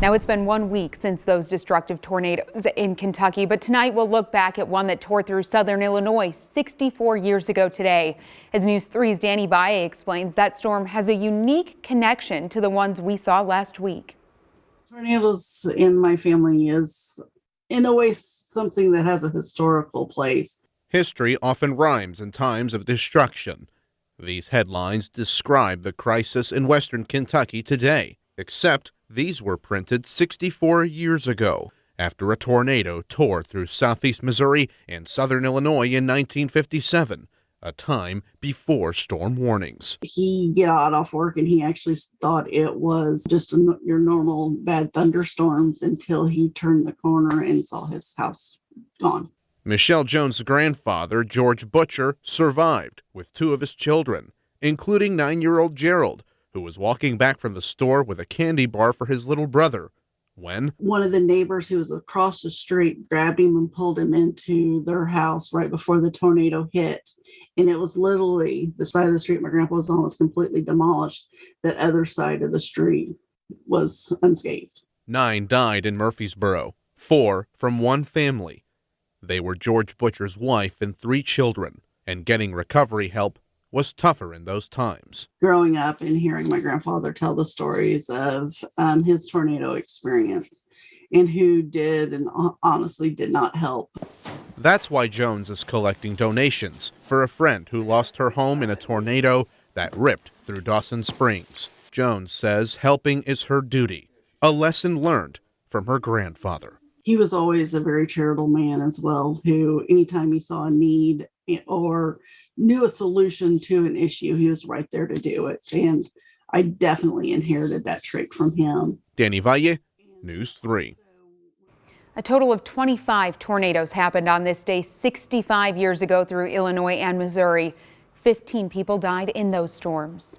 Now, it's been 1 week since those destructive tornadoes in Kentucky, but tonight we'll look back at one that tore through southern Illinois 64 years ago today. As News 3's Danny Valle explains, that storm has a unique connection to the ones we saw last week. Tornadoes in my family is, in a way, something that has a historical place. History often rhymes in times of destruction. These headlines describe the crisis in western Kentucky today, except these were printed 64 years ago after a tornado tore through southeast Missouri and southern Illinois in 1957, a time before storm warnings. He got off work and he actually thought it was just your normal bad thunderstorms until he turned the corner and saw his house gone. Michelle Jones' grandfather, George Butcher, survived with 2 of his children, including 9-year-old Gerald, who was walking back from the store with a candy bar for his little brother when one of the neighbors who was across the street grabbed him and pulled him into their house right before the tornado hit. And it was literally the side of the street my grandpa was on was completely demolished. That other side of the street was unscathed. 9 died in Murfreesboro, 4 from one family. They were George Butcher's wife and 3 children, and getting recovery help was tougher in those times. Growing up and hearing my grandfather tell the stories of his tornado experience and who did and honestly did not help. That's why Jones is collecting donations for a friend who lost her home in a tornado that ripped through Dawson Springs. Jones says helping is her duty, a lesson learned from her grandfather. He was always a very charitable man as well, who anytime he saw a need or knew a solution to an issue, he was right there to do it. And I definitely inherited that trait from him. Danny Valle, News 3. A total of 25 tornadoes happened on this day 65 years ago through Illinois and Missouri. 15 people died in those storms.